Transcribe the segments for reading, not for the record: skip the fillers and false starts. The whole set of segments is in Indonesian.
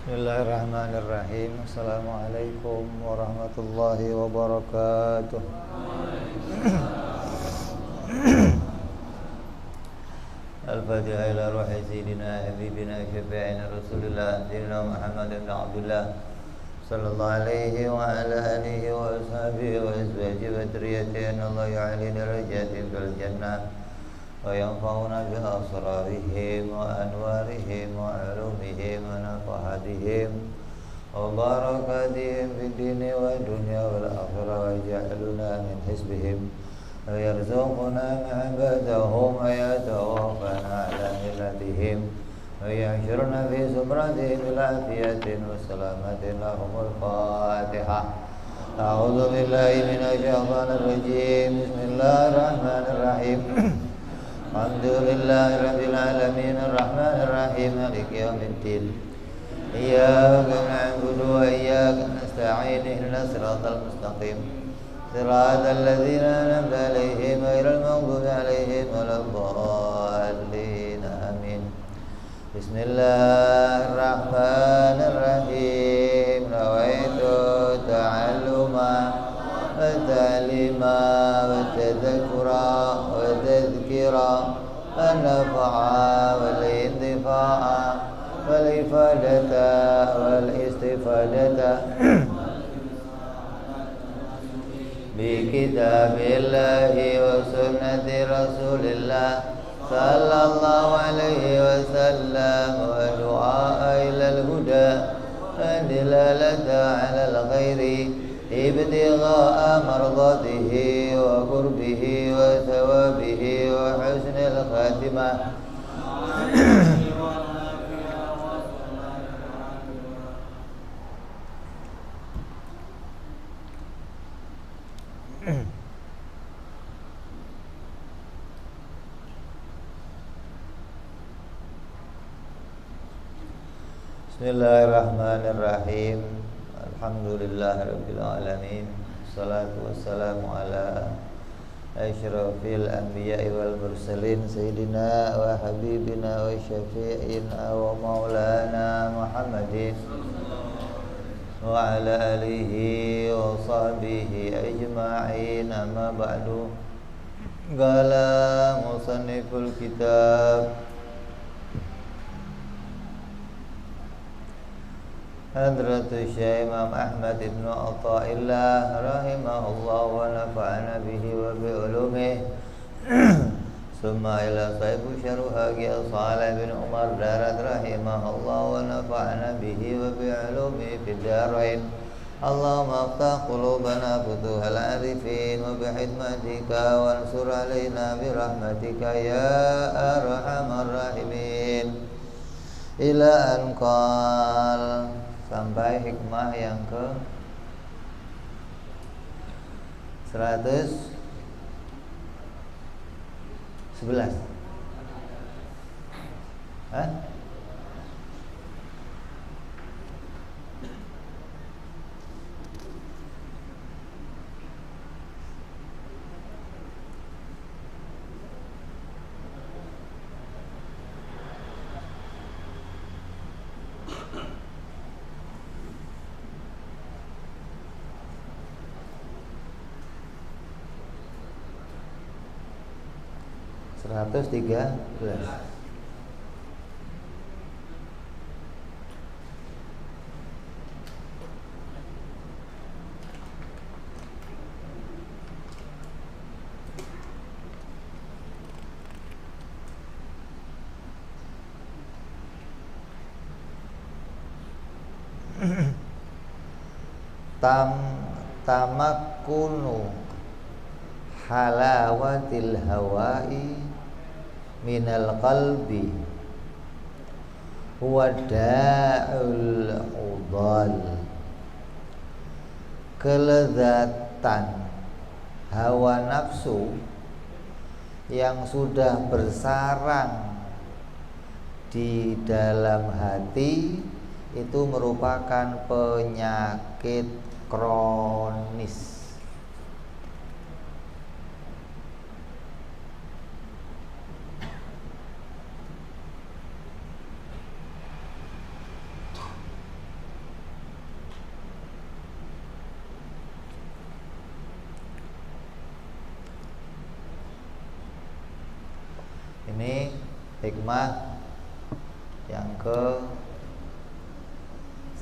Bismillahirrahmanirrahim. Assalamualaikum warahmatullahi wabarakatuh. Al-Fatiha ila ruhi sayyidina habibina syafi'ina Rasulillah sayyidina Muhammad bin Abdullah sallallahu alaihi wa ala alihi wa ashabihi wa azwajihi wa dzurriyyatihi Allah ya'ali darajatin fil jannah wa yanfa'una bi asrarihim wa anwarihim wa ulumihim wa nafahatihim wa barakatihim fid dini wa dunya wal akhirah wa ja'aluna min hisbihim wa yarzuquna ma'abadahum wa yatawaffana ala millatihim wa yahsyurna fi zumratihim bil afiyatin wa salamatin lahumul fatihah. A'udzu billahi minasy syaithanir rajim. Bismillahirrahmanirrahim. Alhamdulillahi rabbil alamin arrahmanir rahim maliki yaumiddin. Iyyaka na'budu wa iyyaka nasta'in ihdinas siratal mustaqim siratal ladzina an'amta 'alaihim ghairil maghdubi 'alaihim waladdallin. Amin. Bismillahirrahmanirrahim. Nawaitu ta'alluma wa ta'lima wa tadhakkura wa tadhkira wa nafa'a wal intifa'a wal ifadata wal istifadata bi kitabillahi wa sunnati rasulillah sallallahu alaihi wasallam wa du'a ilal huda wa dilalata ala al-khairi ibtigha'a mardatihi wa qurbihi wa thawabihi wa husnil khatimah. Bismillahirrahmanirrahim. Alhamdulillahirabbil alamin. Wassalatu wassalamu ala asyrafil anbiya'i wal mursalin sayyidina wa habibina wa syafi'ina wa maulana Muhammadin wa ala alihi wa sahbihi ajma'in. Amma ba'du. Qala musanniful kitab Hadratus Syekh Imam Ahmad ibn Atha'illah rahimahullah wa nafa'ana bihi wa bi ulumihi. Summa ila sahibu syarha Salih bin Umar Darat rahimahullah wa nafa'ana bihi wa bi ulumihi fid darain. Allahumma aftah qulubana futuhal arifin wa bi hikmatika wansur alaina bi rahmatika ya arhamar rahimin. Ila an qal, sampai hikmah yang ke 111. Hah? Seratus 113. Tamakkunu halawatil hawai minal qalbi huwa da'ul udal. Kelezatan hawa nafsu yang sudah bersarang di dalam hati itu merupakan penyakit kronis. hikmah yang ke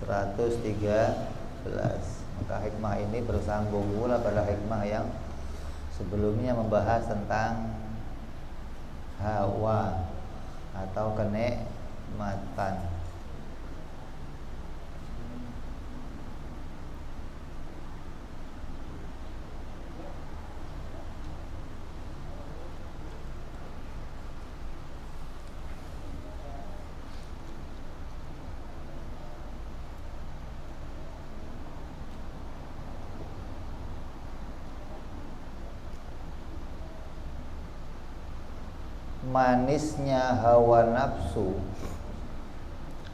113. Maka hikmah ini bersambung pula pada hikmah yang sebelumnya membahas tentang hawa atau kenikmatan. Manisnya hawa nafsu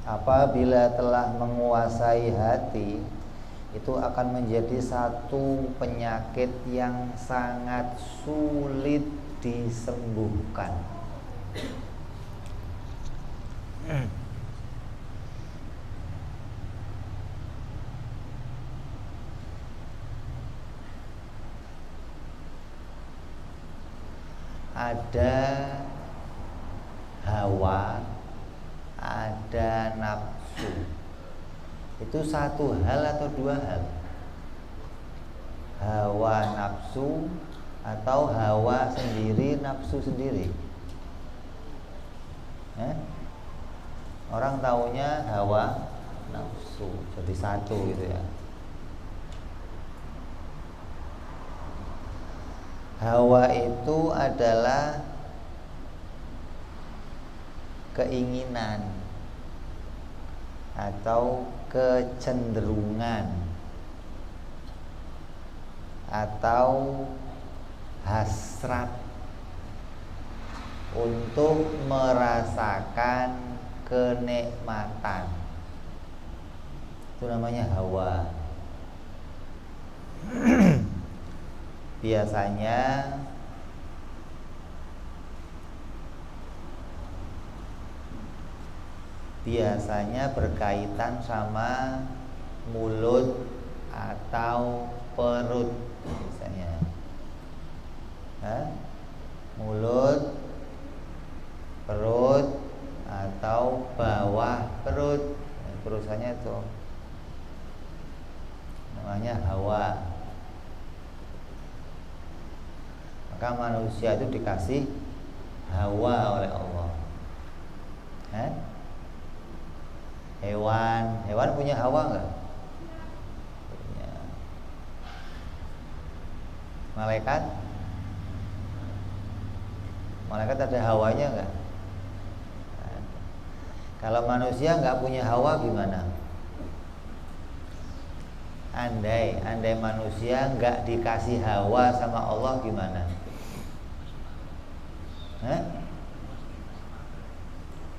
apabila telah menguasai hati, itu akan menjadi satu penyakit yang sangat sulit disembuhkan. Ada hawa, ada nafsu. Itu satu hal atau dua hal? Hawa nafsu atau hawa sendiri, nafsu sendiri? Orang taunya hawa nafsu, jadi satu gitu ya. Hawa itu adalah keinginan atau kecenderungan atau hasrat untuk merasakan kenikmatan. Itu namanya hawa. Biasanya berkaitan sama mulut atau perut misalnya. Mulut, perut atau bawah perut. Perusahaannya itu namanya hawa. Maka manusia itu dikasih hawa oleh Allah. Hewan punya hawa enggak? Punya. Malaikat ada hawanya enggak? Kalau manusia enggak punya hawa gimana? Andai manusia enggak dikasih hawa sama Allah gimana?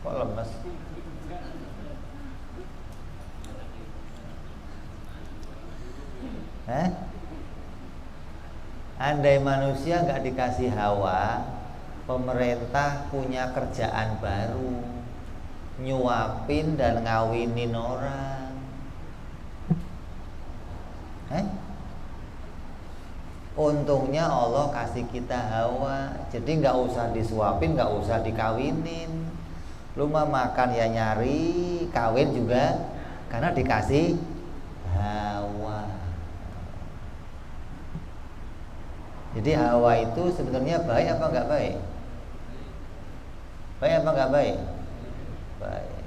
Kok lemes? Andai manusia nggak dikasih hawa, pemerintah punya kerjaan baru, nyuapin dan ngawinin orang. Untungnya Allah kasih kita hawa, jadi nggak usah disuapin, nggak usah dikawinin. Lu mah makan ya nyari, kawin juga karena dikasih hawa. Jadi hawa itu sebenarnya baik apa enggak baik? Baik apa enggak baik? Baik.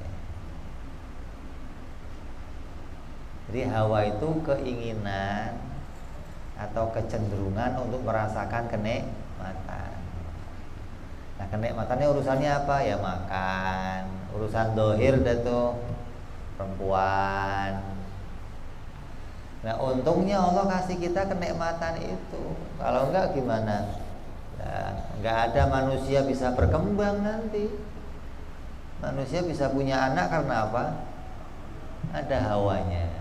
Jadi hawa itu keinginan atau kecenderungan untuk merasakan kenikmatan. Nah, kenikmatannya urusannya apa? Ya makan, urusan dohir dah tuh, perempuan. Nah, untungnya Allah kasih kita kenikmatan itu. Kalau enggak gimana? Nah, enggak ada manusia bisa berkembang nanti. Manusia bisa punya anak karena apa? Ada hawanya.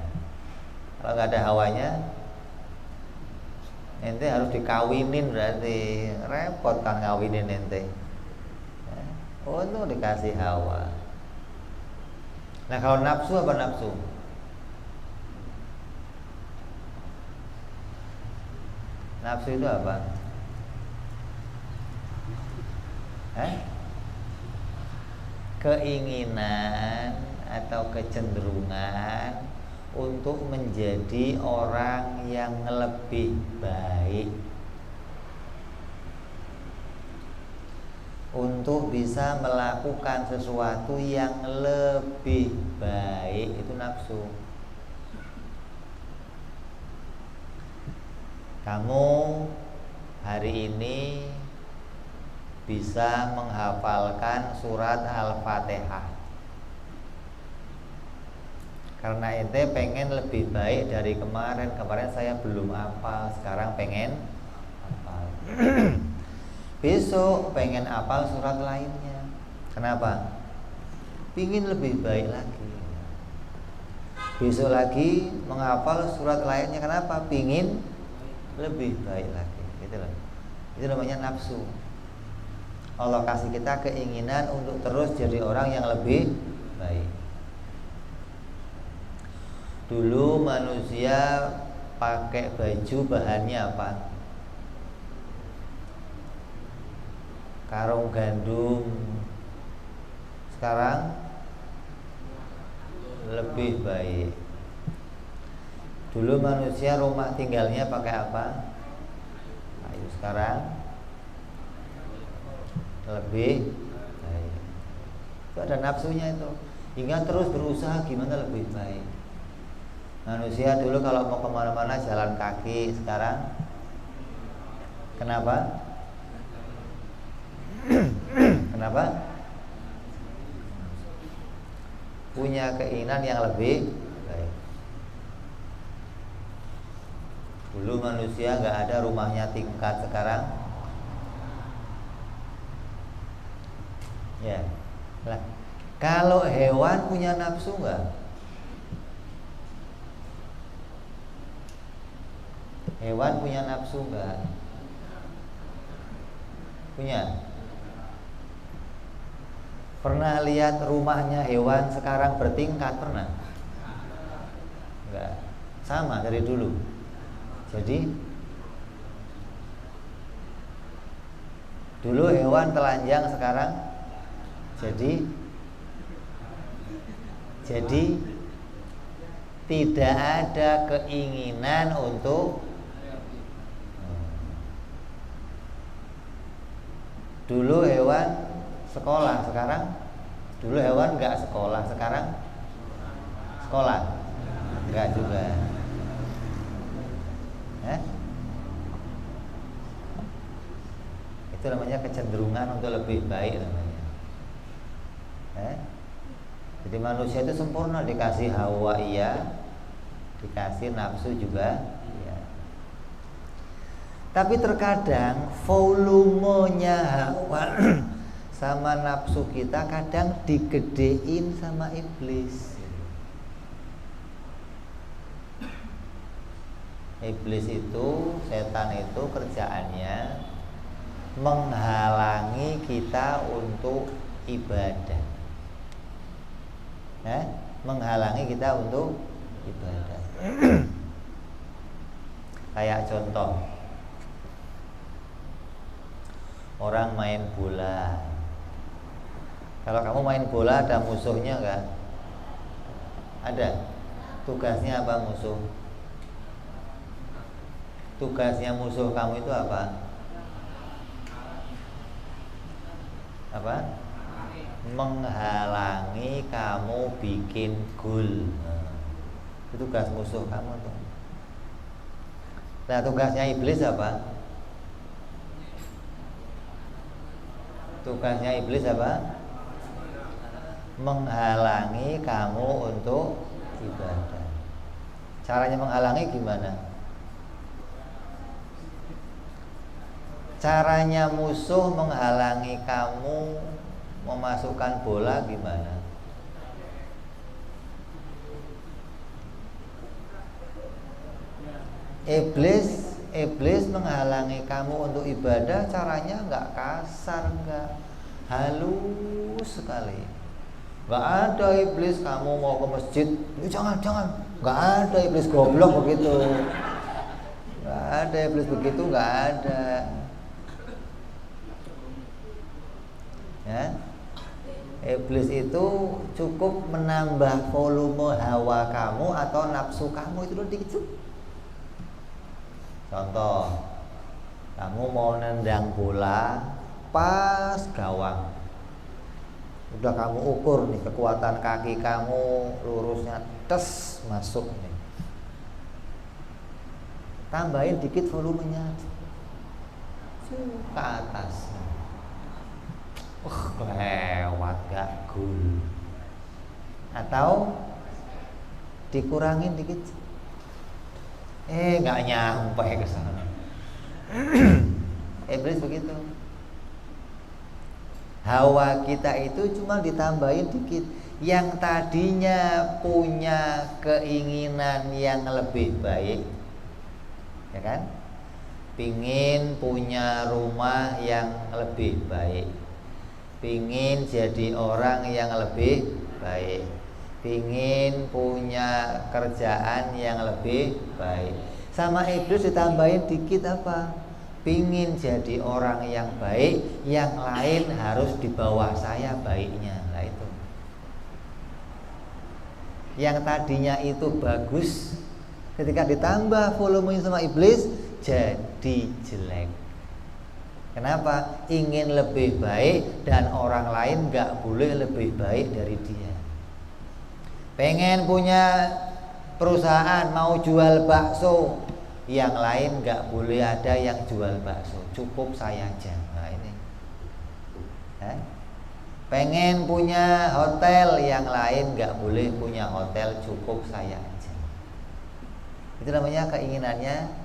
Kalau enggak ada hawanya, ente harus dikawinin, berarti repot kan ngawinin ente. Untuk dikasih hawa. Nah, kalau nafsu apa nafsu? Nafsu itu apa? keinginan atau kecenderungan untuk menjadi orang yang lebih baik, untuk bisa melakukan sesuatu yang lebih baik. Itu nafsu. Kamu hari ini bisa menghafalkan surat Al-Fatihah karena ente pengen lebih baik dari kemarin. Kemarin saya belum hafal, sekarang pengen hafal. Besok pengen hafal surat lainnya. Kenapa? Pingin lebih baik lagi. Besok lagi menghafal surat lainnya. Kenapa? Pingin lebih baik lagi. Gitu loh. Itu namanya nafsu. Allah kasih kita keinginan untuk terus jadi orang yang lebih baik. Dulu manusia pakai baju bahannya apa? Karung gandum. Sekarang lebih baik. Dulu manusia rumah tinggalnya pakai apa? Kayu. Sekarang lebih baik. Itu ada nafsunya itu. Hingga terus berusaha gimana lebih baik. Manusia dulu kalau mau kemana-mana jalan kaki, sekarang kenapa? Kenapa? Punya keinginan yang lebih baik. Dulu manusia nggak ada rumahnya tingkat, sekarang ya. Lah, kalau hewan punya nafsu nggak? Hewan punya nafsu enggak? Punya? Pernah lihat rumahnya hewan sekarang bertingkat? Pernah? Enggak. Sama dari dulu. Jadi dulu hewan telanjang, sekarang jadi tidak ada keinginan untuk. Dulu hewan sekolah, sekarang dulu hewan enggak sekolah, sekarang sekolah enggak juga. Itu namanya kecenderungan untuk lebih baik namanya. Jadi manusia itu sempurna, dikasih hawa iya, dikasih nafsu juga. Tapi terkadang volumenya hawa sama nafsu kita kadang digedein sama iblis. Iblis itu, setan itu kerjaannya menghalangi kita untuk ibadah. Menghalangi kita untuk ibadah. Kayak contoh, orang main bola. Kalau kamu main bola ada musuhnya enggak? Ada. Tugasnya apa musuh? Tugasnya musuh kamu itu apa? Apa? Menghalangi kamu bikin gol. Itu tugas musuh kamu tuh. Nah, tugasnya iblis apa? Tugasnya iblis apa? Menghalangi kamu untuk ibadah. Caranya menghalangi gimana? Caranya musuh menghalangi kamu memasukkan bola gimana? Iblis menghalangi kamu untuk ibadah, caranya nggak kasar, nggak halus sekali. Nggak ada iblis kamu mau ke masjid, jangan, nggak ada iblis goblok begitu. Nggak ada iblis begitu, nggak ada. Ya, Iblis itu cukup menambah volume hawa kamu atau nafsu kamu itu dikit. Contoh, kamu mau nendang bola pas gawang, udah kamu ukur nih kekuatan kaki kamu, lurusnya tes masuk nih, tambahin dikit volumenya ke atas, lewat gak gol. Atau dikurangin dikit, nggak nyampe ke sana. Iblis begitu. Hawa kita itu cuma ditambahin dikit. Yang tadinya punya keinginan yang lebih baik, ya kan? Pingin punya rumah yang lebih baik, pingin jadi orang yang lebih baik, pingin punya kerjaan yang lebih baik. Sama iblis ditambahin dikit apa? Pingin jadi orang yang baik, yang lain harus di bawah saya baiknya. Nah itu. Yang tadinya itu bagus, ketika ditambah volumenya sama iblis jadi jelek. Kenapa? Ingin lebih baik dan orang lain gak boleh lebih baik dari dia. Pengen punya perusahaan, mau jual bakso, yang lain gak boleh ada yang jual bakso, cukup saya aja. Nah ini pengen punya hotel, yang lain gak boleh punya hotel, cukup saya aja. Itu namanya keinginannya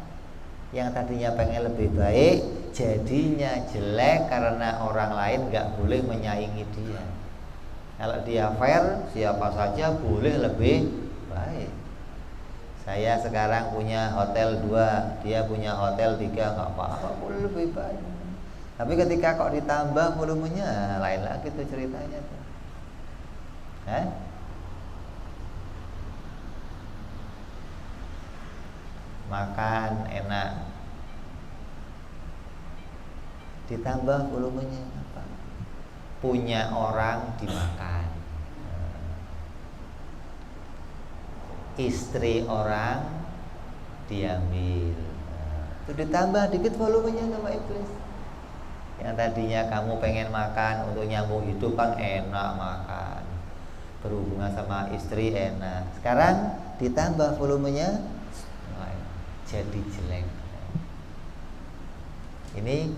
yang tadinya pengen lebih baik jadinya jelek karena orang lain gak boleh menyaingi dia. Kalau dia fair, siapa saja boleh lebih baik. Saya sekarang punya hotel 2, dia punya hotel 3, gak apa-apa, boleh lebih baik. Tapi ketika kok ditambah volumenya, lain lagi tuh ceritanya tuh. Makan enak, ditambah volumenya apa? Punya orang dimakan, istri orang diambil, itu ditambah dikit volumenya sama iblis. Yang tadinya kamu pengen makan untuk nyambung hidup kan enak makan, berhubungan sama istri enak, sekarang ditambah volumenya jadi jelek. Ini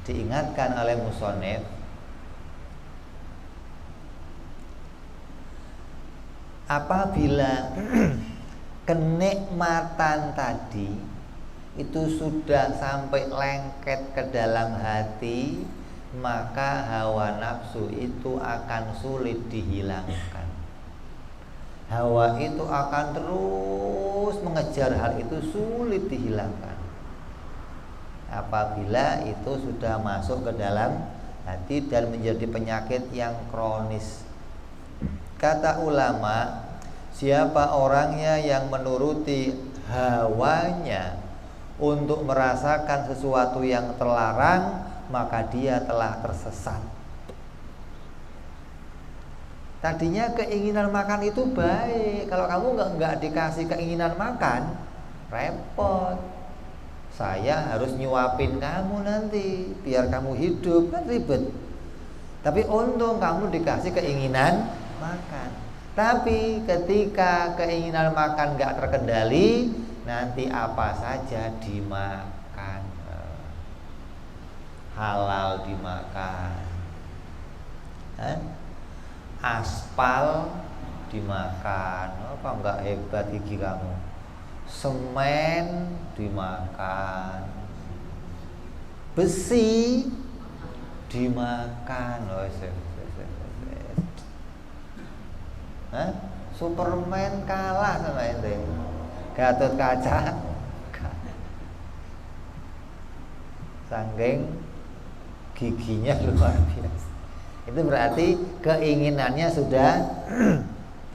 diingatkan oleh musonef, apabila kenikmatan tadi itu sudah sampai lengket ke dalam hati, maka hawa nafsu itu akan sulit dihilangkan. Hawa itu akan terus mengejar hal itu, sulit dihilangkan. Apabila itu sudah masuk ke dalam hati dan menjadi penyakit yang kronis. Kata ulama, siapa orangnya yang menuruti hawanya untuk merasakan sesuatu yang terlarang, maka dia telah tersesat. Tadinya keinginan makan itu baik. Kalau kamu nggak dikasih keinginan makan, repot. Saya harus nyuapin kamu nanti biar kamu hidup, kan ribet. Tapi untung kamu dikasih keinginan makan. Tapi ketika keinginan makan nggak terkendali, nanti apa saja dimakan, halal dimakan, aspal dimakan, apa enggak hebat gigi kamu, semen dimakan, besi dimakan, Superman kalah sama ente, Gatot Kaca saking giginya luar biasa. Itu berarti keinginannya sudah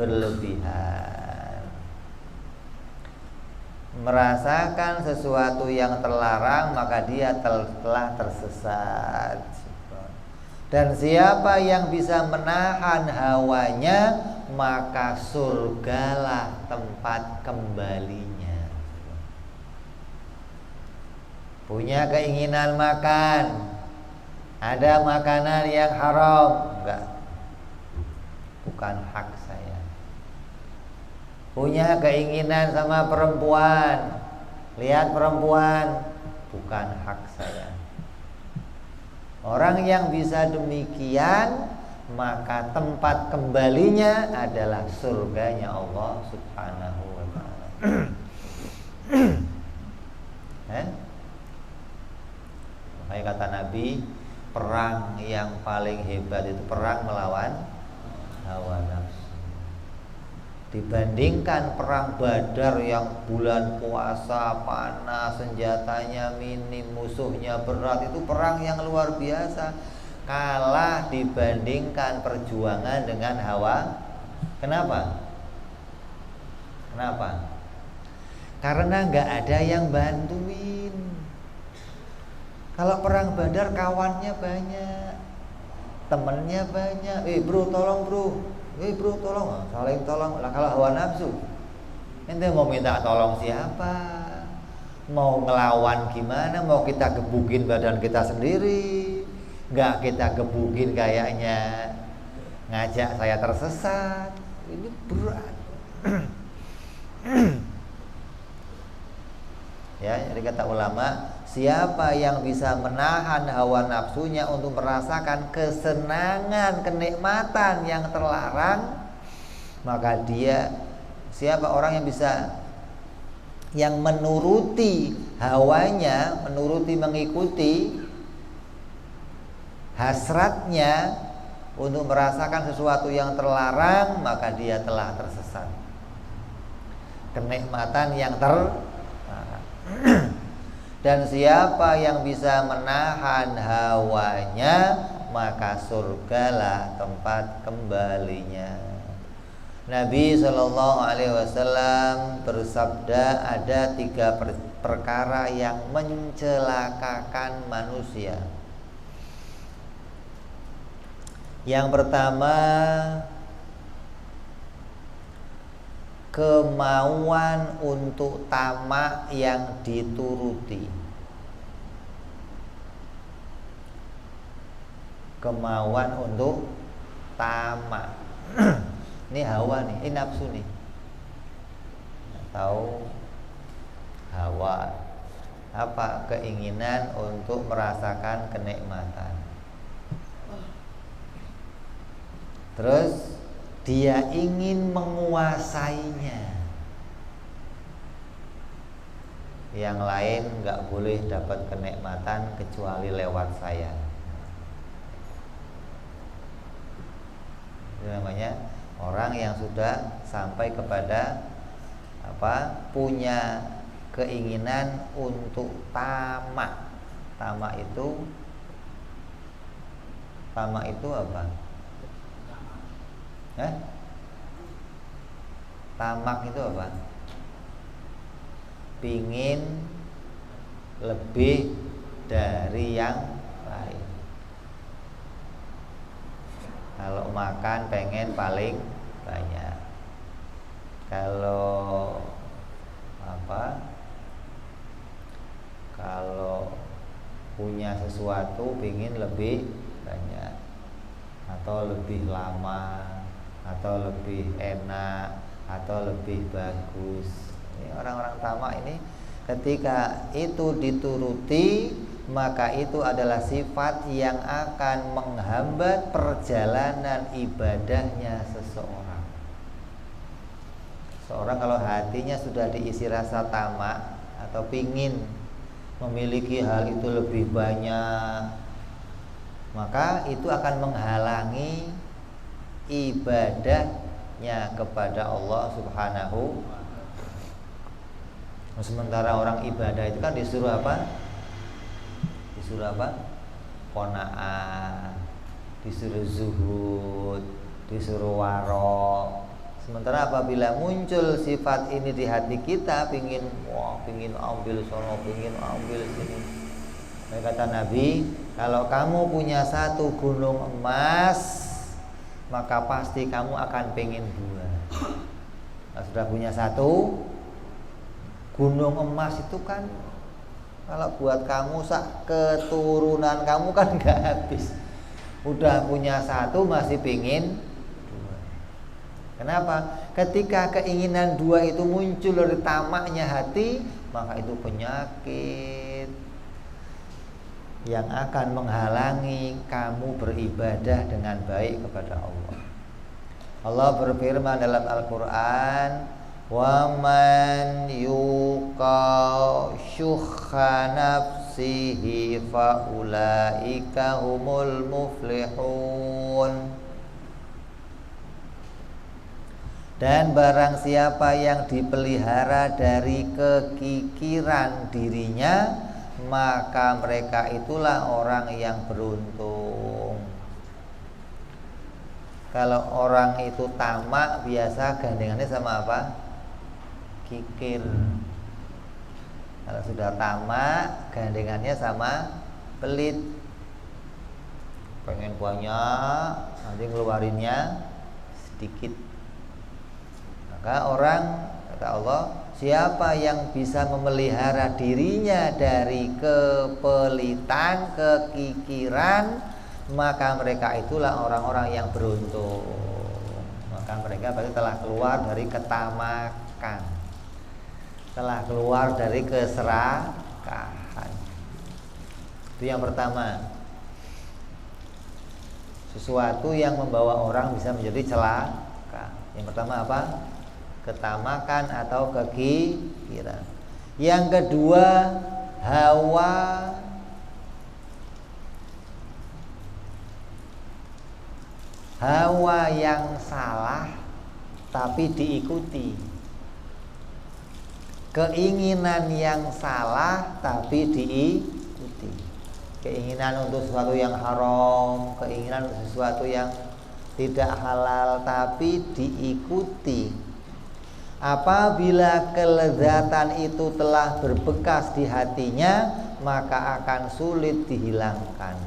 berlebihan. Merasakan sesuatu yang terlarang, maka dia telah tersesat. Dan siapa yang bisa menahan hawanya, maka surgalah tempat kembalinya. Punya keinginan makan, ada makanan yang haram, enggak, bukan hak saya. Punya keinginan sama perempuan, lihat perempuan, bukan hak saya. Orang yang bisa demikian, maka tempat kembalinya adalah surganya Allah Subhanahu wa ta'ala. Makanya kata Nabi, perang yang paling hebat itu perang melawan hawa nafsu. Dibandingkan perang Badar yang bulan puasa, panas, senjatanya minim, musuhnya berat, itu perang yang luar biasa. Kalah dibandingkan perjuangan dengan hawa. Kenapa? Karena nggak ada yang bantuin. Kalau perang Badar kawannya banyak, temennya banyak. Bro tolong bro, bro tolong, saling tolong. Lah kalau hawa nafsu, ente mau minta tolong siapa? Mau ngelawan gimana? Mau kita gebukin badan kita sendiri? Nggak kita gebukin kayaknya ngajak saya tersesat. Ini berat. Ya, jadi kata ulama, siapa yang bisa menahan hawa nafsunya untuk merasakan kesenangan, kenikmatan yang terlarang, maka dia, siapa orang yang bisa, yang menuruti hawanya, menuruti, mengikuti hasratnya untuk merasakan sesuatu yang terlarang, maka dia telah tersesat. Kenikmatan yang terlarang. Dan siapa yang bisa menahan hawanya, maka surgalah tempat kembalinya. Nabi SAW bersabda, ada 3 perkara yang mencelakakan manusia. Yang pertama, kemauan untuk tamak yang dituruti. Kemauan untuk tamak. Ini hawa nih, ini nafsu nih. Atau hawa, apa? Keinginan untuk merasakan kenikmatan. Terus dia ingin menguasainya. Yang lain nggak boleh dapat kenikmatan kecuali lewat saya. Itu namanya orang yang sudah sampai kepada apa? Punya keinginan untuk tamak. Tamak itu apa? Tamak itu apa? Pingin lebih dari yang lain. Kalau makan pengen paling banyak. Kalau apa? Kalau punya sesuatu pingin lebih banyak, atau lebih lama, atau lebih enak, atau lebih bagus. Ini orang-orang tamak ini, ketika itu dituruti, maka itu adalah sifat yang akan menghambat perjalanan ibadahnya seseorang. Seorang kalau hatinya sudah diisi rasa tamak atau pingin memiliki hal itu lebih banyak, maka itu akan menghalangi ibadahnya kepada Allah Subhanahu. Sementara orang ibadah itu kan disuruh apa? Disuruh apa? Qanaah, disuruh zuhud, disuruh waro. Sementara apabila muncul sifat ini di hati kita, pingin ambil sono, pingin ambil sini, Kata Nabi, kalau kamu punya satu gunung emas, maka pasti kamu akan pengen dua. Kalau sudah punya satu gunung emas itu kan, kalau buat kamu sak keturunan kamu kan gak habis. Udah punya satu masih pengen dua. Kenapa? Ketika keinginan dua itu muncul dari tamaknya hati, maka itu penyakit yang akan menghalangi kamu beribadah dengan baik kepada Allah. Allah berfirman dalam Al-Quran, wa man yuqa syuhha nafsihi fa ulaika humul muflihun. Dan barang siapa yang dipelihara dari kekikiran dirinya, maka mereka itulah orang yang beruntung. Kalau orang itu tamak, biasa gandengannya sama apa? Kikir. Kalau sudah tamak, gandengannya sama pelit. Pengen banyak, nanti ngeluarinnya sedikit. Maka orang, kata Allah, siapa yang bisa memelihara dirinya dari kepelitan, kekikiran, maka mereka itulah orang-orang yang beruntung. Maka mereka berarti telah keluar dari ketamakan, telah keluar dari keserakahan. Itu yang pertama. Sesuatu yang membawa orang bisa menjadi celaka. Yang pertama apa? Ketamakan atau kekikiran. Yang kedua, hawa. Hawa yang salah tapi diikuti. Keinginan yang salah tapi diikuti. Keinginan untuk sesuatu yang haram, keinginan untuk sesuatu yang tidak halal tapi diikuti. Apabila kelezatan itu telah berbekas di hatinya, maka akan sulit dihilangkan.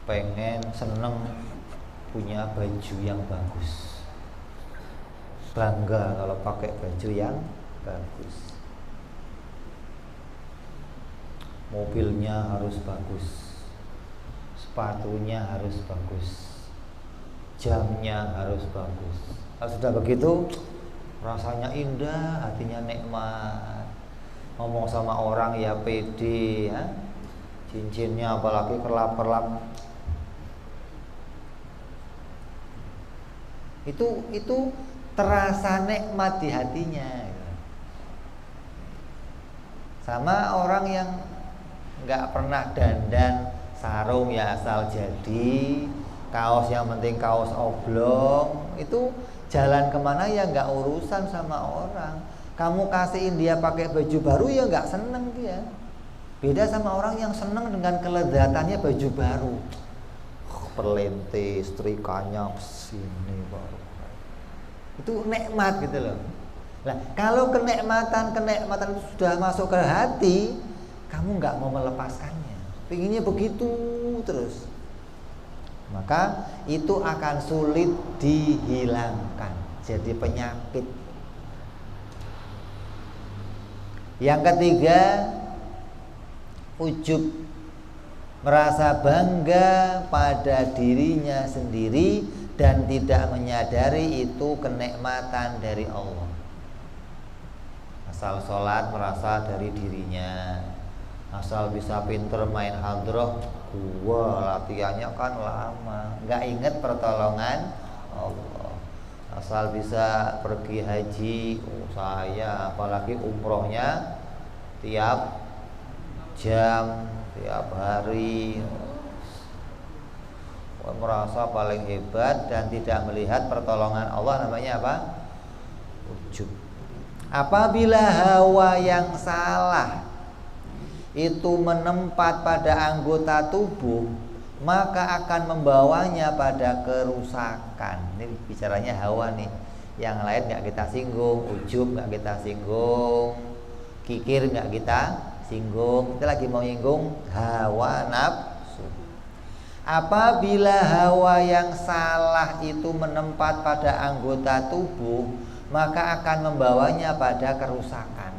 Pengen, seneng punya baju yang bagus, bangga kalau pakai baju yang bagus, mobilnya harus bagus, sepatunya harus bagus, jamnya harus bagus. Kalau sudah begitu, rasanya indah, hatinya nikmat. Ngomong sama orang ya pede, ya. Cincinnya apalagi kerlap-kerlap. Itu terasa nikmat di hatinya. Sama orang yang nggak pernah dandan, sarung ya asal jadi, kaos yang penting kaos oblong, itu jalan kemana ya nggak urusan sama orang. Kamu kasihin dia pakai baju baru ya nggak seneng dia. Beda sama orang yang seneng dengan kelezatannya baju baru. Perlente, setrikanya sini baru. Itu nikmat gitu loh. Nah, kalau kenikmatan itu sudah masuk ke hati, kamu nggak mau melepaskannya. Pinginnya begitu terus. Maka itu akan sulit dihilangkan. Jadi penyakit. Yang ketiga, ujub, merasa bangga pada dirinya sendiri dan tidak menyadari itu kenikmatan dari Allah. Asal sholat merasa dari dirinya, asal bisa pinter main hadroh, gua latihannya kan lama, nggak inget pertolongan Allah. Asal bisa pergi haji, saya apalagi umrohnya tiap jam, tiap hari, merasa paling hebat dan tidak melihat pertolongan Allah, namanya apa? Ujub. Apabila hawa yang salah itu menempat pada anggota tubuh, maka akan membawanya pada kerusakan. Ini bicaranya hawa nih. Yang lain nggak kita singgung, ujub nggak kita singgung, kikir nggak kita singgung. Kita lagi mau singgung hawa nafsu. Apabila hawa yang salah itu menempat pada anggota tubuh, maka akan membawanya pada kerusakan.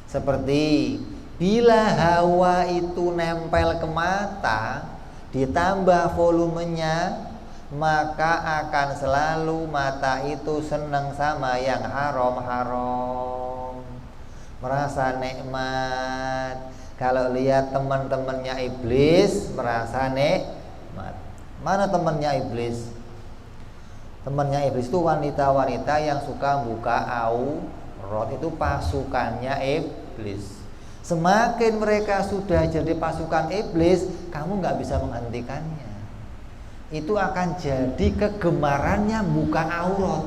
Seperti bila hawa itu nempel ke mata, ditambah volumenya, maka akan selalu mata itu senang sama yang haram-haram, merasa nikmat. Kalau lihat teman-temannya iblis, merasa nikmat. Mana temannya iblis? Temannya iblis itu wanita-wanita yang suka buka aurat, itu pasukannya iblis. Semakin mereka sudah jadi pasukan iblis, kamu nggak bisa menghentikannya. Itu akan jadi kegemarannya buka aurat.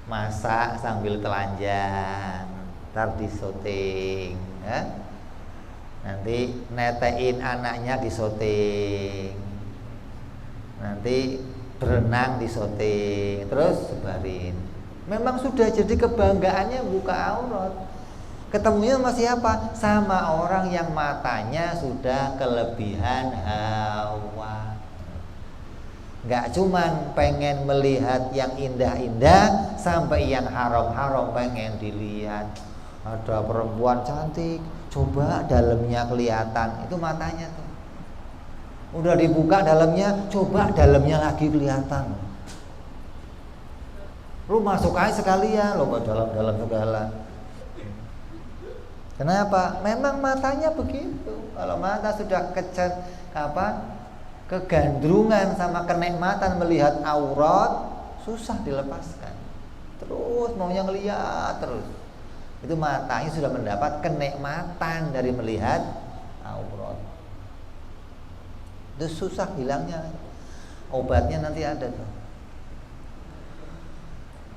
Masak sambil telanjang, ntar disoting, ya? Nanti netein anaknya disoting, nanti berenang disoting, terus sebarin. Memang sudah jadi kebanggaannya buka aurat. Ketemunya sama siapa? Sama orang yang matanya sudah kelebihan hawa. Gak cuman pengen melihat yang indah-indah, sampai yang haram-haram pengen dilihat. Ada perempuan cantik, coba dalamnya kelihatan. Itu matanya tuh. Udah dibuka dalamnya, coba dalamnya lagi kelihatan. Lu masuk aja sekalian, lo dalam-dalam segala. Kenapa? Memang matanya begitu. Kalau mata sudah kegandrungan sama kenikmatan melihat aurat, susah dilepaskan. Terus maunya ngeliat terus. Itu matanya sudah mendapat kenikmatan dari melihat aurat. Itu susah hilangnya. Obatnya nanti ada tuh.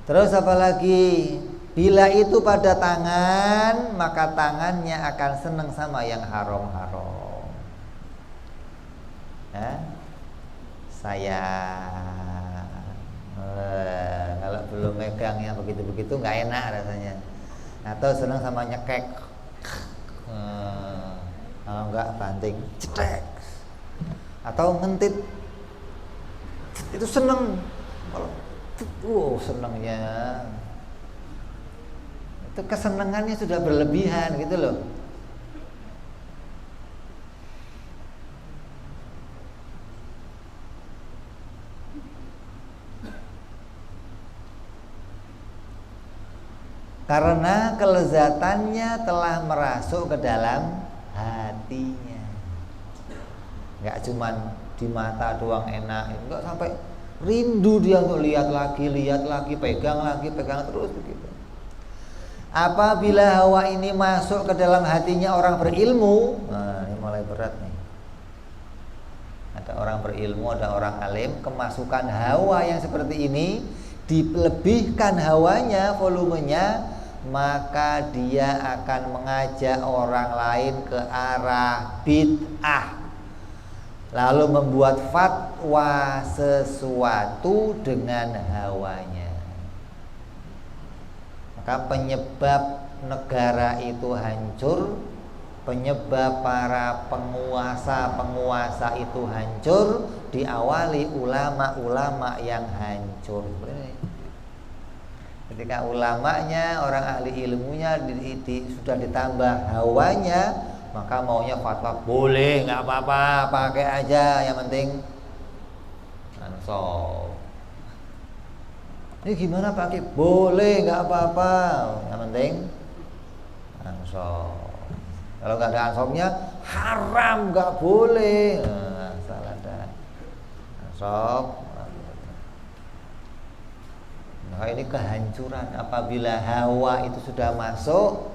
Terus apalagi? Bila itu pada tangan, maka tangannya akan senang sama yang haram-haram. Saya kalau belum megang yang begitu-begitu nggak enak rasanya. Atau senang sama nyekek, kalau nggak banting, cetek. Atau ngentit, itu seneng. Kalau senengnya. Itu kesenangannya sudah berlebihan gitu loh. Karena kelezatannya telah merasuk ke dalam hatinya. Gak cuman di mata doang enak, enggak, sampai rindu dia untuk lihat lagi, pegang terus begitu. Apabila hawa ini masuk ke dalam hatinya orang berilmu, nah ini mulai berat nih. Ada orang berilmu, ada orang alim, kemasukan hawa yang seperti ini, dilebihkan hawanya, volumenya, maka dia akan mengajak orang lain ke arah bid'ah, lalu membuat fatwa sesuatu dengan hawanya. Maka penyebab negara itu hancur, penyebab para penguasa itu hancur, diawali ulama-ulama yang hancur. Ketika ulamanya, orang ahli ilmunya sudah ditambah hawanya, maka maunya fatwa boleh, nggak apa-apa, pakai aja, yang penting ansor. Ini gimana pakai? Boleh, nggak apa-apa, yang penting ansor. Kalau nggak ada ansornya haram, nggak boleh. Nah, salah ada ansor. Maka ini kehancuran. Apabila hawa itu sudah masuk,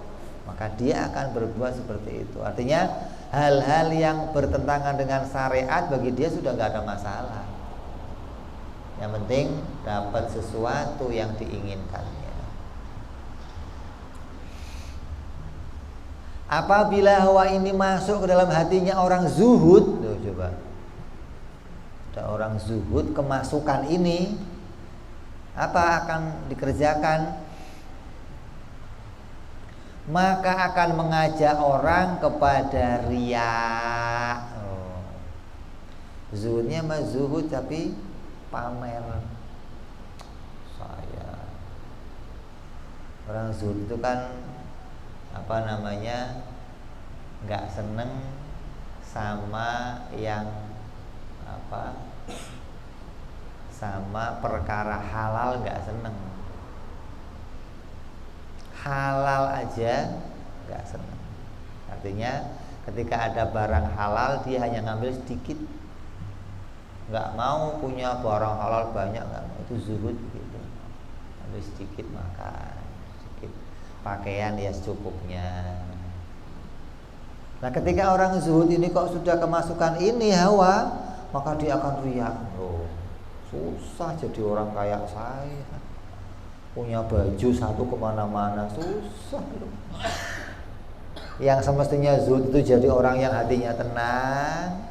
maka dia akan berbuat seperti itu. Artinya hal-hal yang bertentangan dengan syariat bagi dia sudah nggak ada masalah. Yang penting dapat sesuatu yang diinginkannya. Apabila hawa ini masuk ke dalam hatinya orang zuhud, tuh coba. Ada orang zuhud, kemasukan ini Apa akan dikerjakan? Maka akan mengajak orang kepada riya. Zuhudnya mah zuhud tapi pamer. Orang zuhud itu kan nggak seneng sama yang sama perkara halal, nggak seneng. Halal aja nggak seneng. Artinya ketika ada barang halal dia hanya ngambil sedikit, nggak mau punya barang halal banyak, nggak mau. Itu zuhud gitu. Ambil sedikit makan, sedikit pakaian ya secukupnya. Nah ketika orang zuhud ini kok sudah kemasukan ini hawa, maka dia akan riak. Susah jadi orang kayak saya, punya baju satu kemana-mana, susah loh. Yang semestinya zuhud itu jadi orang yang hatinya tenang,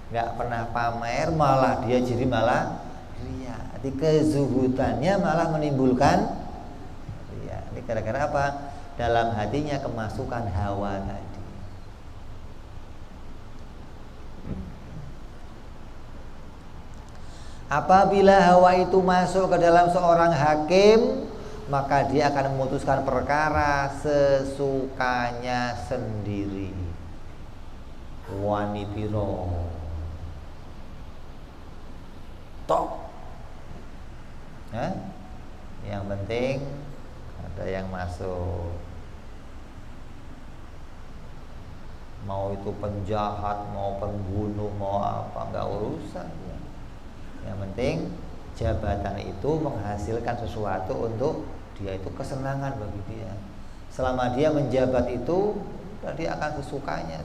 nggak pernah pamer, malah dia jadi malah riak. Jadi kezuhudannya malah menimbulkan riak. Ini gara-gara apa? Dalam hatinya kemasukan hawa tadi. Apabila hawa itu masuk ke dalam seorang hakim, maka dia akan memutuskan perkara sesukanya sendiri. Wani piro tok. Yang penting ada yang masuk. Mau itu penjahat, mau pembunuh, mau apa, nggak urusan. Yang penting jabatan itu menghasilkan sesuatu untuk dia, itu kesenangan bagi dia. Selama dia menjabat itu, dia akan sesukanya.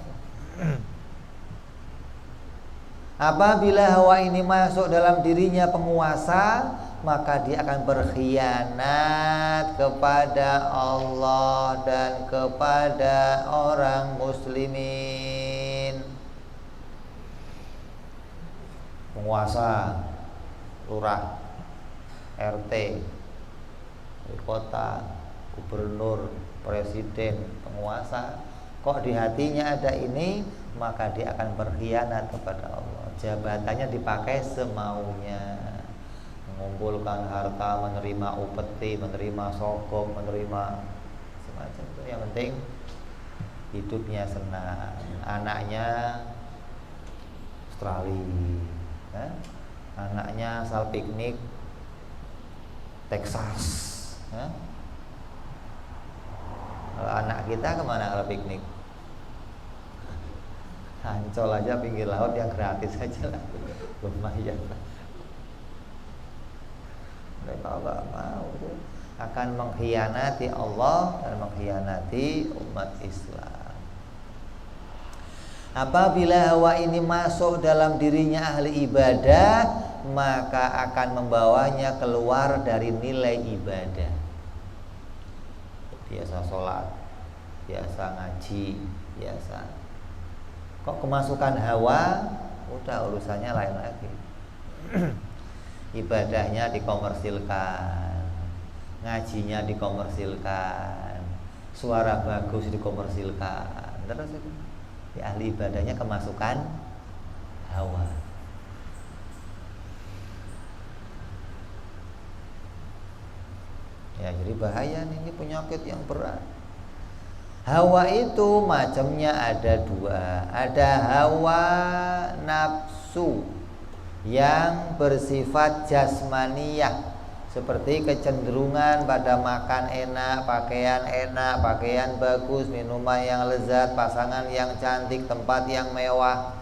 Apabila hawa ini masuk dalam dirinya penguasa, maka dia akan berkhianat kepada Allah dan kepada orang muslimin. Penguasa, lurah, RT, wali kota, gubernur, presiden, penguasa, kok di hatinya ada ini, maka dia akan berkhianat kepada Allah. Jabatannya dipakai semaunya, mengumpulkan harta, menerima upeti, menerima sogok, menerima semacam itu. Yang penting hidupnya senang, anaknya Australia, anaknya asal piknik Texas. Kalau anak kita kemana kalau piknik? Ancol aja, pinggir laut yang gratis aja lah, lumayan lah. Mereka nggak mau, akan mengkhianati Allah dan mengkhianati umat Islam. Apabila hawa ini masuk dalam dirinya ahli ibadah, maka akan membawanya keluar dari nilai ibadah. Biasa sholat, biasa ngaji, biasa. Kok kemasukan hawa, udah urusannya lain lagi. Ibadahnya dikomersilkan, ngajinya dikomersilkan, suara bagus dikomersilkan, terus itu ahli ibadahnya kemasukan hawa. Ya, jadi bahaya nih, ini penyakit yang berat. Hawa itu macamnya ada dua. Ada hawa nafsu yang bersifat jasmaniyah, seperti kecenderungan pada makan enak, pakaian bagus, minuman yang lezat, pasangan yang cantik, tempat yang mewah.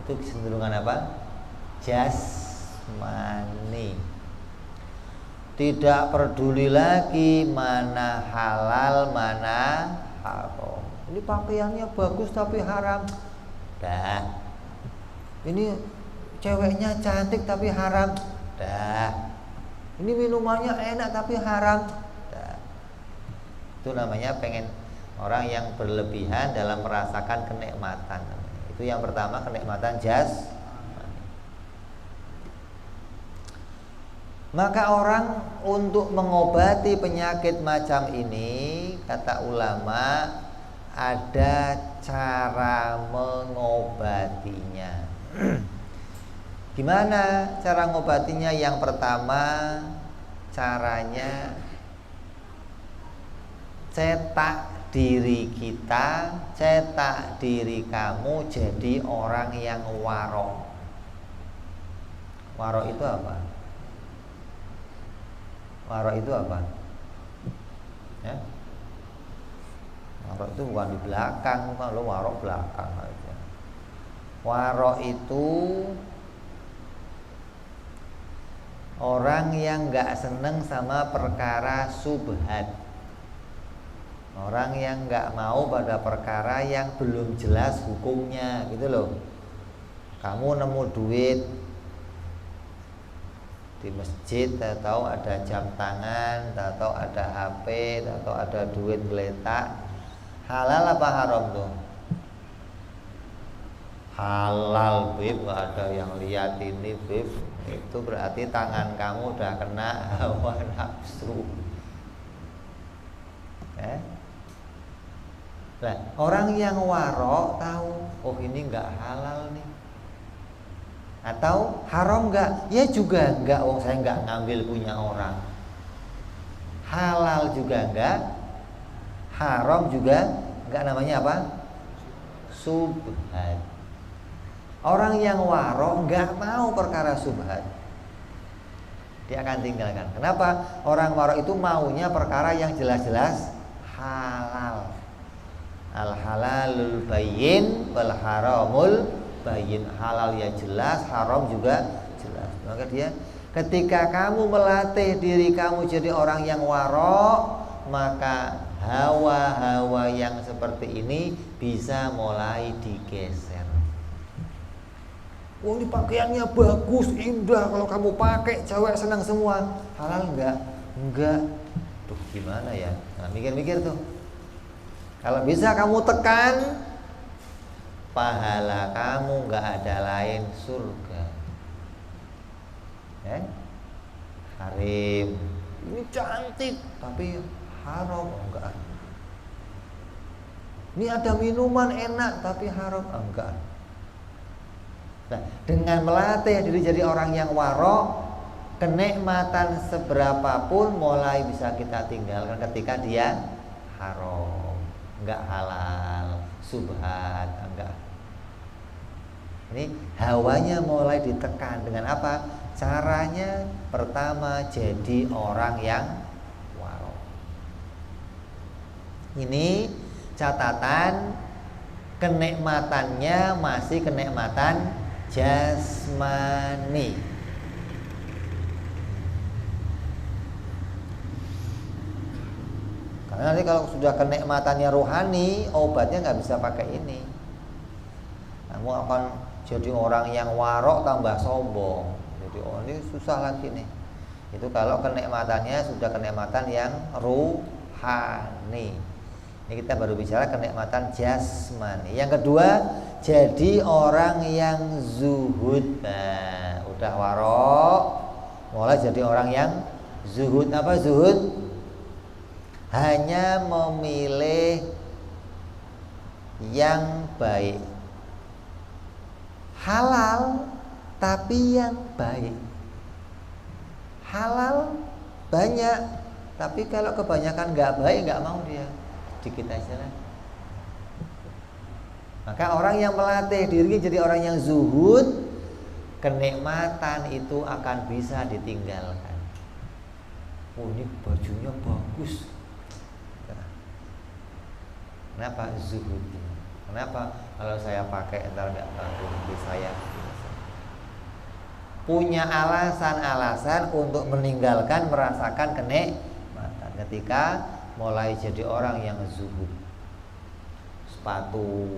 Itu kecenderungan apa? Jasmani. Tidak peduli lagi mana halal, mana haram. Ini pakaiannya bagus tapi haram. Dah. Ini ceweknya cantik tapi haram. Dah. Ini minumannya enak tapi haram. Dah. Itu namanya pengen orang yang berlebihan dalam merasakan kenikmatan. Itu yang pertama, kenikmatan jasmani. Maka orang untuk mengobati penyakit macam ini, kata ulama, ada cara mengobatinya. Gimana cara mengobatinya? Yang pertama, caranya cetak diri kita, cetak diri kamu jadi orang yang warok. Warok itu apa? Warok itu apa? Ya? Warok itu bukan di belakang, kalau warok belakang aja. Warok itu orang yang nggak seneng sama perkara subhat. Orang yang nggak mau pada perkara yang belum jelas hukumnya, gitu loh. Kamu nemu duit di masjid, atau ada jam tangan, atau ada HP, atau ada duit geletak, halal apa haram tuh? Halal, Bib, nggak ada yang lihat ini, Bib. Itu berarti tangan kamu udah kena hawa nafsu. Nah, orang yang warok tahu, oh ini nggak halal nih, atau haram nggak? Ya juga nggak, wong saya nggak ngambil punya orang. Halal juga nggak, haram juga nggak, namanya apa? Subhat. Orang yang warok nggak mau perkara subhat, dia akan tinggalkan. Kenapa? Orang warok itu maunya perkara yang jelas-jelas halal. Al halalul bayyin wal haramul bayyin. Halal ya jelas, haram juga jelas. Maka dia, ketika kamu melatih diri kamu jadi orang yang warok, maka hawa-hawa yang seperti ini bisa mulai digeser. Wong ini pakaiannya bagus, indah, kalau kamu pakai cewek senang semua. Halal enggak? Enggak. Tuh gimana ya? Nah, mikir-mikir tuh. Kalau bisa kamu tekan, pahala kamu nggak ada lain surga. Harim, ini cantik tapi haram, enggak. Ini ada minuman enak tapi haram, enggak. Nah, dengan melatih diri jadi orang yang warok, kenikmatan seberapapun mulai bisa kita tinggalkan ketika dia haram, enggak halal, subhat, enggak. Ini hawanya mulai ditekan dengan apa? Caranya pertama jadi orang yang warok. Ini catatan, kenikmatannya masih kenikmatan jasmani. Karena nanti kalau sudah kenikmatannya rohani, obatnya nggak bisa pakai ini. Kamu akan jadi orang yang warok tambah sombong. Jadi ini susah lagi nih. Itu kalau kenikmatannya sudah kenikmatan yang rohani. Ini kita baru bicara kenikmatan jasmani. Yang kedua, jadi orang yang zuhud. Nah, udah warok, mulai jadi orang yang zuhud. Apa zuhud? Hanya memilih yang baik, halal tapi yang baik. Halal banyak, tapi kalau kebanyakan nggak baik, nggak mau dia, dikit aja lah. Maka orang yang melatih diri jadi orang yang zuhud, kenikmatan itu akan bisa ditinggalkan. Oh, ini bajunya bagus. Kenapa zuhud? Kenapa kalau saya pakai entar nggak bagus di saya? Punya alasan-alasan untuk meninggalkan merasakan kenikmatan. Ketika mulai jadi orang yang zuhud, sepatu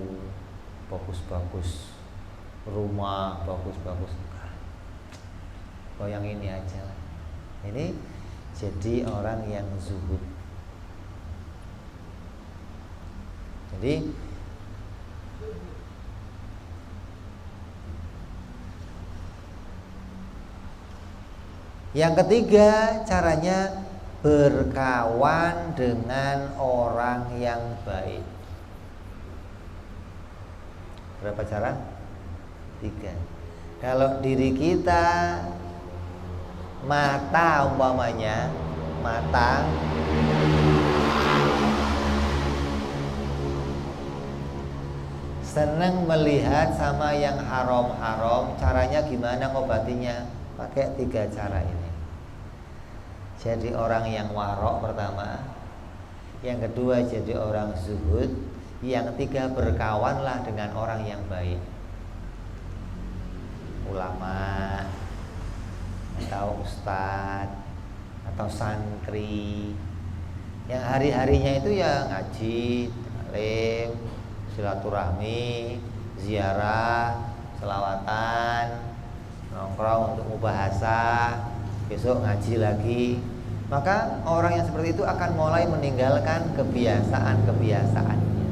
bagus-bagus, rumah bagus-bagus, oh yang ini aja lah. Ini jadi orang yang zuhud. Jadi Yang ketiga, caranya berkawan dengan orang yang baik. Berapa cara? 3. Kalau diri kita, mata umpamanya, mata seneng melihat sama yang haram-haram, caranya gimana ngobatinya? Pakai 3 cara ini. Jadi orang yang warok pertama, yang kedua jadi orang zuhud, yang ketiga berkawanlah dengan orang yang baik. Ulama atau ustadz atau santri yang hari-harinya itu ya ngaji, alim, silaturahmi, ziarah, selawatan, nongkrong untuk mubahasah, besok ngaji lagi. Maka orang yang seperti itu akan mulai meninggalkan kebiasaan-kebiasaannya.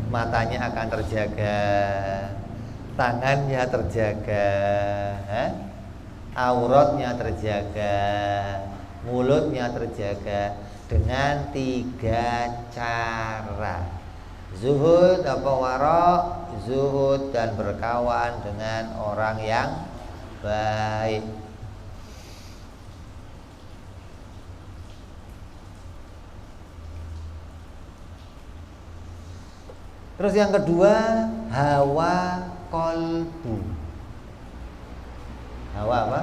Matanya akan terjaga, tangannya terjaga, auratnya terjaga, mulutnya terjaga dengan 3 cara. Zuhud apa warok? Zuhud dan berkawan dengan orang yang baik. Terus yang kedua, hawa kolbu. Hawa apa?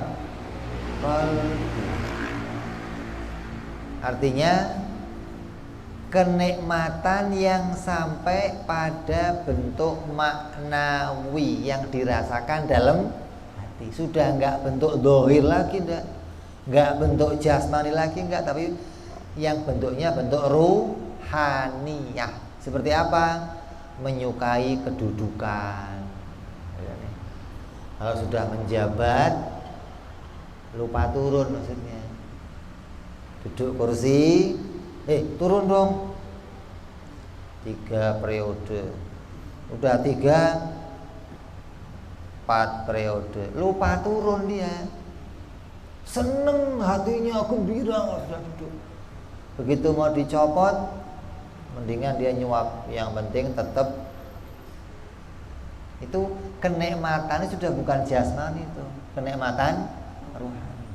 Kolbu. Artinya kenikmatan yang sampai pada bentuk maknawi yang dirasakan dalam hati. Sudah enggak bentuk dohir lagi, enggak bentuk jasmani lagi, enggak, tapi yang bentuknya bentuk ruhaniyah. Seperti apa? Menyukai kedudukan. Kalau sudah menjabat, lupa turun maksudnya. Duduk kursi, turun dong. 3 periode. Udah 3, 4 periode, lupa turun dia. Seneng hatinya, gembira sudah duduk. Begitu mau dicopot, mendingan dia nyuap. Yang penting tetap itu kenikmatan sudah bukan jasmani, itu kenikmatan rohani.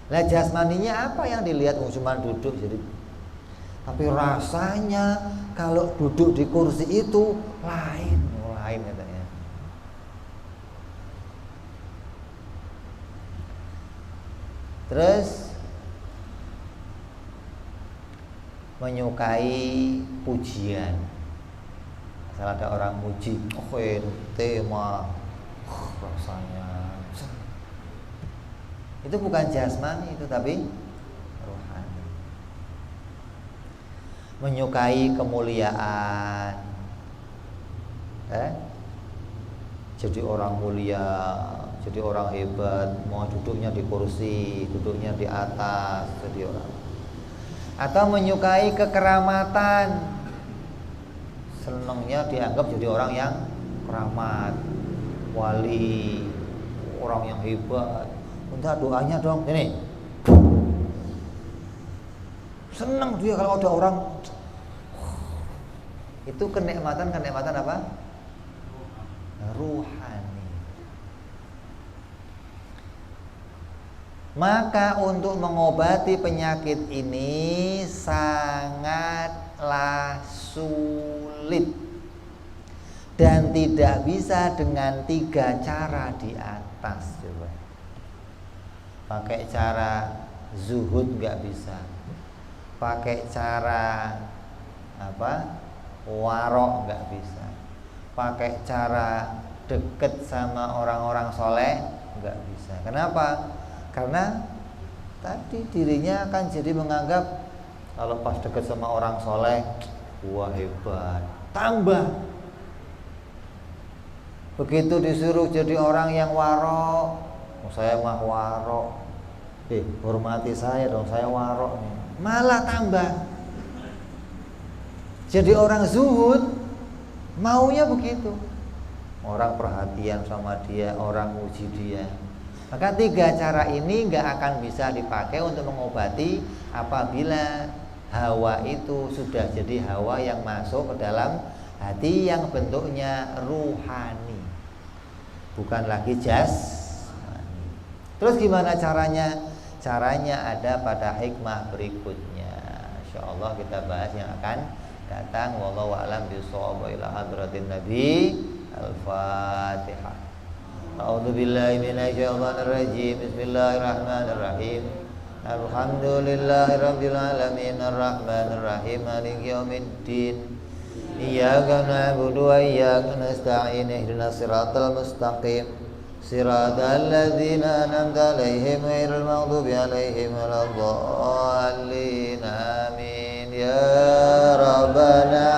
Lah jasmaninya apa yang dilihat? Cuma duduk jadi. Tapi rasanya kalau duduk di kursi itu lain katanya. Terus menyukai pujian. Asal ada orang muji, ente mah rasanya. Itu bukan jasmani itu, tapi rohani. Menyukai kemuliaan. Jadi orang mulia, jadi orang hebat, mau duduknya di kursi, duduknya di atas, jadi orang. Atau menyukai kekeramatan, senangnya dianggap jadi orang yang keramat, wali, orang yang hebat. Minta doanya dong, ini. Senang dia kalau ada orang. Itu kenikmatan apa? Ruhani. Maka untuk mengobati penyakit ini sangatlah sulit dan tidak bisa dengan 3 cara di atas. Coba pakai cara zuhud nggak bisa, pakai cara warok nggak bisa, pakai cara deket sama orang-orang soleh nggak bisa. Kenapa? Karena tadi dirinya akan jadi menganggap kalau pas deket sama orang soleh, wah hebat, tambah. Begitu disuruh jadi orang yang warok, saya mah warok, hormati saya dong, saya warok nih, malah tambah. Jadi orang zuhud maunya begitu, orang perhatian sama dia, orang muji dia. Maka 3 cara ini nggak akan bisa dipakai untuk mengobati apabila hawa itu sudah jadi hawa yang masuk ke dalam hati yang bentuknya ruhani, bukan lagi jasmani. Terus gimana caranya? Caranya ada pada hikmah berikutnya. Insyaallah kita bahas yang akan datang. Wallahu a'lam bishawab. Ila hadratin Nabi. Al-Fatihah. A'udzu billahi minasyaitonir rajim. Bismillahirrahmanirrahim. Alhamdulillahirabbil alamin arrahmanir rahim maliki yaumiddin. Iyyaka na'budu wa iyyaka nasta'in ihdinas siratal mustaqim siratal ladzina an'amta 'alaihim ghairil maghdubi 'alaihim waladdallin. Amin ya rabbana